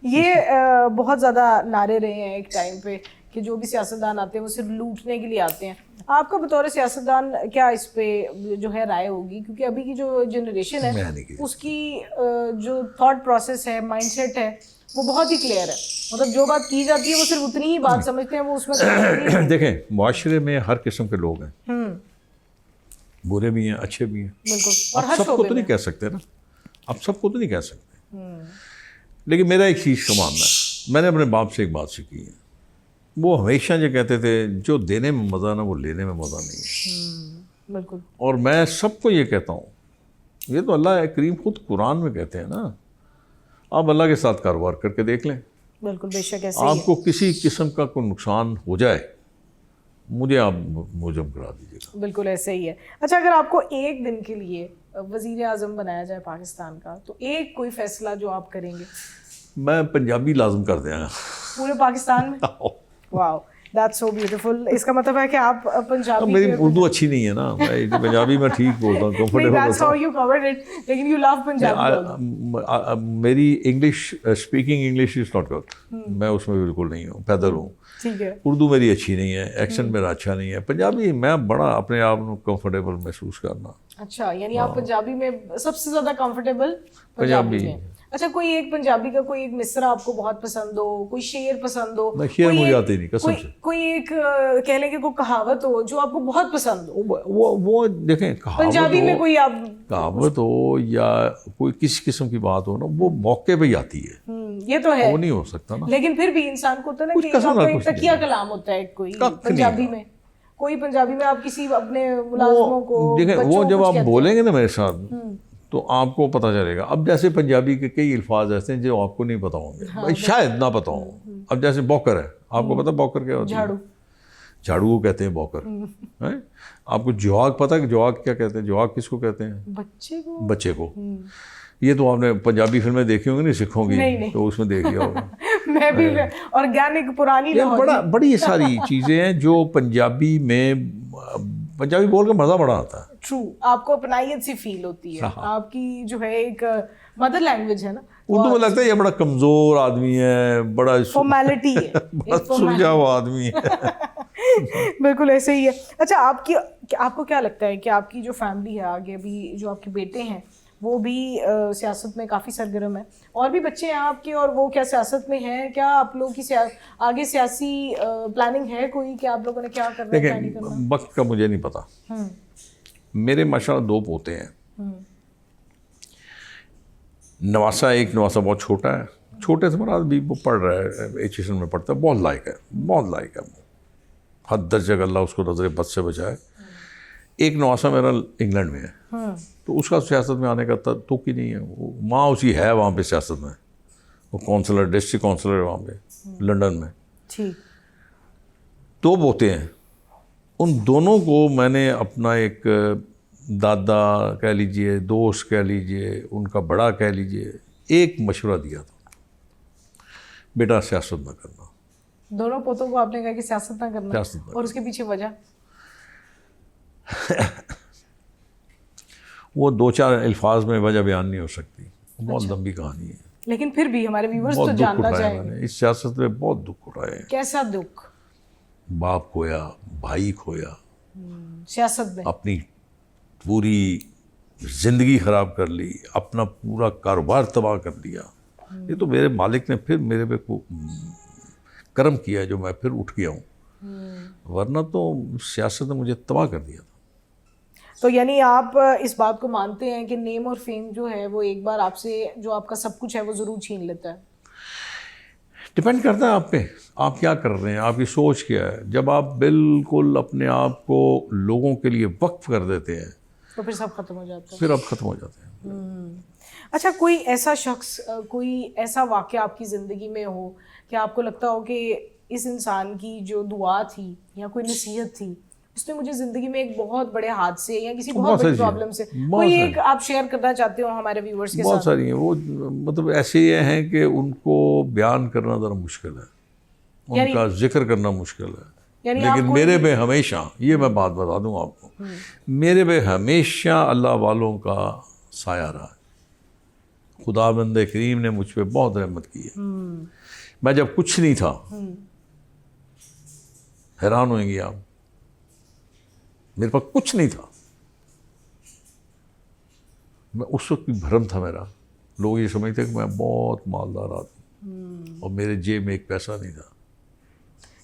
ये बहुत ज़्यादा नारे रहे हैं एक टाइम पे कि जो भी सियासतदान आते हैं वो सिर्फ लूटने के लिए आते हैं। आपका बतौर सियासतदान क्या इस पे जो है राय होगी, क्योंकि अभी की जो जनरेशन है उसकी जो थॉट प्रोसेस है, माइंडसेट है, वो बहुत ही क्लियर है। मतलब जो बात की जाती है वो सिर्फ उतनी ही बात समझते हैं, वो उसमें देखें मुआशरे में हर किस्म के लोग हैं, बुरे भी हैं अच्छे भी हैं। बिल्कुल, और हर सबको तो नहीं कह सकते ना, अब सबको तो नहीं कह सकते। लेकिन मेरा एक चीज़ का मानना है, मैंने अपने बाप से एक बात सीखी है, वो हमेशा जो कहते थे जो देने में मज़ा ना वो लेने में मज़ा नहीं है। बिल्कुल। और मैं सबको ये कहता हूँ, ये तो अल्लाह करीम खुद कुरान में कहते हैं ना, आप अल्लाह के साथ कारोबार करके देख लें। बिल्कुल, बेशक ऐसे आपको किसी किस्म का कोई नुकसान हो जाए, मुझे आप मुलज़म करा दीजिएगा। बिल्कुल ऐसे ही है। अच्छा, अगर आपको एक दिन के लिए वज़ीर आज़म बनाया जाए पाकिस्तान का, तो एक कोई फैसला जो आप करेंगे? मैं पंजाबी लाजम कर देंगे पूरे पाकिस्तान में। Wow, that's so beautiful. इसका मतलब है कि आप पंजाबी। मेरी उर्दू अच्छी नहीं है ना, मैं पंजाबी में ठीक बोलता हूँ, comfortable that's how you covered it, लेकिन यू लव पंजाबी। मेरी English speaking English is not good, मैं उसमें बिल्कुल नहीं हूँ, पैदल हूँ। ठीक है। उर्दू मेरी अच्छी नहीं है, एक्सेंट मेरा अच्छा नहीं है। पंजाबी मैं बड़ा अपने आप को कंफर्टेबल महसूस करना। अच्छा, यानी आप पंजाबी में सबसे ज़्यादा कंफर्टेबल पंजाबी में। अच्छा, कोई एक पंजाबी का कोई एक मिसरा आपको बहुत पसंद हो, कोई शेर पसंद हो? नहीं, शेर मुझे आते नहीं कसम से। कोई एक कह लें कि कोई कहावत हो जो आपको बहुत पसंद हो? वो देखें, पंजाबी में कोई आप कहावत हो या कोई किसी किस्म की बात हो ना, वो मौके पे ही आती है। ये तो है, वो नहीं हो सकता ना। लेकिन फिर भी इंसान को होता है ना कि आपको एक तकिया कलाम होता है कोई पंजाबी में, कोई पंजाबी में आप किसी अपने मुलाजिमों को, देखें, वो जब आप बोलेंगे ना मेरे साथ तो आपको पता चलेगा। अब जैसे पंजाबी के कई अल्फाज ऐसे हैं जो आपको नहीं पता होंगे, शायद ना पता हो। अब जैसे बौकर है, आपको पता बौकर क्या होता है? झाड़ू। झाड़ू को कहते हैं बौकर है। आपको जवाक पता है कि जवाक क्या कहते हैं? जवाक किसको कहते हैं? बच्चे को। ये तो आपने पंजाबी फिल्में देखी होंगी, नहीं सिखों की, तो उसमें देख लिया होगा। मैं भी ऑर्गेनिक पुरानी बड़ी सारी चीज़ें हैं जो पंजाबी में, पंजाबी बोल के मज़ा बड़ा आता है। ट्रू, आपको अपनाइयत सी फील होती है। आपकी जो है एक मदर लैंग्वेज है ना। उर्दू में लगता है ये बड़ा कमज़ोर आदमी है, बड़ा फॉर्मेलिटी है, बड़ा सुलझा हुआ आदमी है। बिल्कुल ऐसे ही है। अच्छा, आपको क्या लगता है कि आपकी जो फैमिली है आगे, अभी जो आपके बेटे हैं वो भी सियासत में काफ़ी सरगर्म है, और भी बच्चे हैं आपके, और वो क्या सियासत में हैं? क्या आप लोगों की आगे सियासी प्लानिंग है कोई, कि आप लोगों ने क्या करना है, क्या नहीं करना? वक्त का मुझे नहीं पता। मेरे माशाल्लाह 2 पोते हैं। नवासा बहुत छोटा है, छोटे से बड़ा भी वो पढ़ रहा है, एजुकेशन में पढ़ता है, बहुत लायक है, बहुत लायक है। हद दर्जक अल्लाह उसको नजर बद से बचाए। एक नवासा मेरा इंग्लैंड में है, तो उसका सियासत में आने का तुक ही नहीं है। वो माँ उसकी है वहाँ पे सियासत में, वो काउंसलर, डिस्ट्रिक्ट काउंसलर है वहाँ पे लंदन में। ठीक। 2 पोते हैं, उन दोनों को मैंने अपना एक दादा कह लीजिए, दोस्त कह लीजिए, उनका बड़ा कह लीजिए, एक मशवरा दिया था, बेटा सियासत ना करना। दोनों पोतों को आपने कहा कि सियासत ना करना, और उसके पीछे वजह? वो 2-4 अल्फाज में वजह बयान नहीं हो सकती, बहुत लंबी कहानी है। लेकिन फिर भी हमारे व्यूअर्स तो जानना चाहेंगे। इस सियासत में बहुत दुख उठाए हैं। कैसा दुख? बाप खोया, भाई खोया, सियासत में अपनी पूरी जिंदगी खराब कर ली, अपना पूरा कारोबार तबाह कर दिया। ये तो मेरे मालिक ने फिर मेरे पे कर्म किया जो मैं फिर उठ गया हूँ, वरना तो सियासत ने मुझे तबाह कर दिया था। तो यानी आप इस बात को मानते हैं कि नेम और फेम जो है वो एक बार आपसे जो आपका सब कुछ है वो ज़रूर छीन लेता है? डिपेंड करता है आप पे, आप क्या कर रहे हैं, आपकी सोच क्या है। जब आप बिल्कुल अपने आप को लोगों के लिए वक्फ कर देते हैं तो फिर सब खत्म हो जाता है, फिर आप खत्म हो जाते हैं। अच्छा, कोई ऐसा शख्स, कोई ऐसा वाक़या आपकी ज़िंदगी में हो कि आपको लगता हो कि इस इंसान की जो दुआ थी या कोई नसीहत थी, उसने मुझे ज़िंदगी में एक बहुत बड़े हादसे या किसी बहुत बड़ी प्रॉब्लम से, कोई एक आप शेयर करना चाहते हो हमारे व्यूअर्स के साथ? बहुत सारी हैं वो, मतलब ऐसे ये हैं कि उनको बयान करना ज़रा मुश्किल है, उनका जिक्र करना मुश्किल है। लेकिन मेरे पे हमेशा, ये मैं बात बता दूं आपको, मेरे पे हमेशा अल्लाह वालों का साया रहा है, खुदाबंद करीम ने मुझ पे बहुत रहमत की है। मैं जब कुछ नहीं था, हैरान होंगे आप, मेरे पास कुछ नहीं था, मैं उस वक्त भी भरम था मेरा, लोग ये समझते कि मैं बहुत मालदार आदमी और मेरे जेब में एक पैसा नहीं था।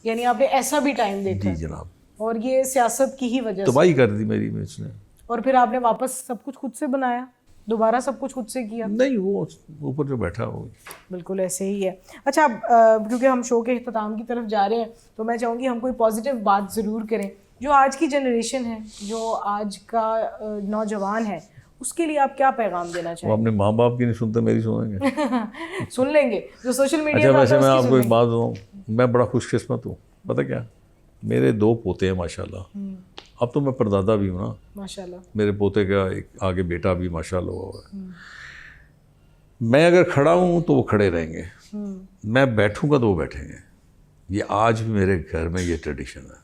यानी आपने ऐसा भी टाइम देखा? जी जनाब। और ये सियासत की ही वजह से? तबाही कर दी मेरी में इसने। और फिर आपने वापस सब कुछ खुद से बनाया, दोबारा सब कुछ खुद से किया? नहीं, वो ऊपर जो बैठा हो। बिल्कुल ऐसे ही है। अच्छा, अब क्योंकि हम शो के इख्तिताम की तरफ जा रहे हैं तो मैं चाहूँगी हम कोई पॉजिटिव बात ज़रूर करें। जो आज की जनरेशन है, जो आज का नौजवान है, उसके लिए आप क्या पैगाम देना वो चाहेंगे? अपने माँ बाप की नहीं सुनते, मेरी सुनेंगे। सुन लेंगे जो सोशल मीडिया अच्छा, पे वैसे आता है मैं उसकी आपको एक सुन बात बताऊँ, मैं बड़ा खुशकिस्मत हूँ। पता क्या, मेरे 2 पोते हैं माशाल्लाह। अब तो मैं परदादा भी हूँ ना, लेंगे। माशाल्लाह। मेरे पोते का एक आगे बेटा भी माशाल्लाह हुआ है। मैं अगर खड़ा हूँ तो वो खड़े रहेंगे, मैं बैठूंगा तो वो बैठेंगे। ये आज भी मेरे घर में ये ट्रेडिशन है।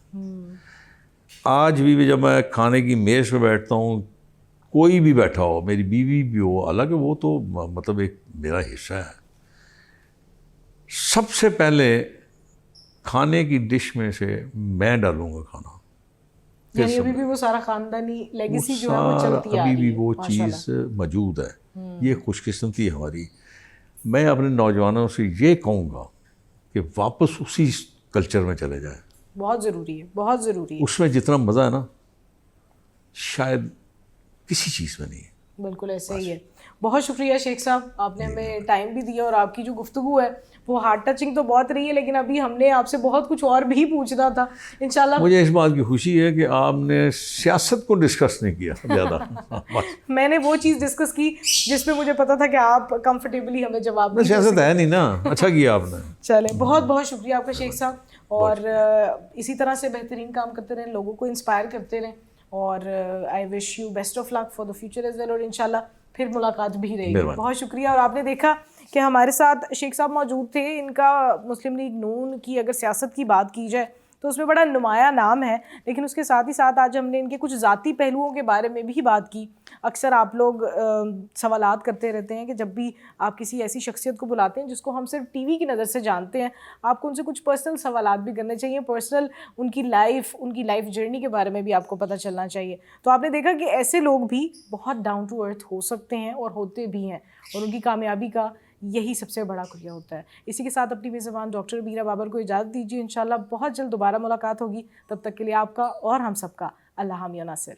आज भी जब मैं खाने की मेज़ पे बैठता हूँ, कोई भी बैठा हो, मेरी बीवी भी हो, हालांकि वो तो मतलब एक मेरा हिस्सा है, सबसे पहले खाने की डिश में से मैं डालूंगा खाना। यानी अभी भी वो सारा खानदानी लेगेसी जो है वो सारा चलती आ अभी रही भी है, वो माशाल्लाह। चीज़ मौजूद है। ये खुशकिस्मती है हमारी। मैं अपने नौजवानों से ये कहूँगा कि वापस उसी कल्चर में चले जाए। बहुत ज़रूरी है, बहुत ज़रूरी है। उसमें जितना मज़ा है ना, शायद किसी चीज़ में नहीं है। बिल्कुल ऐसे ही है। बहुत शुक्रिया शेख साहब, आपने हमें टाइम भी दिया और आपकी जो गुफ्तगू है वो हार्ट टचिंग तो बहुत रही है, लेकिन अभी हमने आपसे बहुत कुछ और भी पूछना था। इंशाल्लाह मुझे इस बात की खुशी है कि आपने सियासत को डिस्कस नहीं किया ज़्यादा। मैंने वो चीज़ डिस्कस की जिसमें मुझे पता था कि आप कंफर्टेबली हमें जवाब नहीं दे सियासत है नहीं ना, अच्छा किया आपने। चले, बहुत बहुत शुक्रिया आपका शेख साहब। और इसी तरह से बेहतरीन काम करते रहें, लोगों को इंस्पायर करते रहें। और I wish you best of luck for the future as well. और इंशाल्लाह फिर मुलाकात भी रहेगी। बहुत शुक्रिया। और आपने देखा कि हमारे साथ शेख साहब मौजूद थे। इनका मुस्लिम लीग नून की अगर सियासत की बात की जाए तो उसमें बड़ा नुमाया नाम है, लेकिन उसके साथ ही साथ आज हमने इनके कुछ ज़ाती पहलुओं के बारे में भी बात की। अक्सर आप लोग सवालात करते रहते हैं कि जब भी आप किसी ऐसी शख्सियत को बुलाते हैं जिसको हम सिर्फ टीवी की नज़र से जानते हैं, आपको उनसे कुछ पर्सनल सवालात भी करने चाहिए। पर्सनल उनकी लाइफ जर्नी के बारे में भी आपको पता चलना चाहिए। तो आपने देखा कि ऐसे लोग भी बहुत डाउन टू अर्थ हो सकते हैं और होते भी हैं, और उनकी कामयाबी का यही सबसे बड़ा खुफिया होता है। इसी के साथ अपनी मेज़बान डॉक्टर बीरा बाबर को इजाज़त दीजिए। इंशाल्लाह बहुत जल्द दोबारा मुलाकात होगी। तब तक के लिए आपका और हम सबका अल्लाह हामिया नासिर।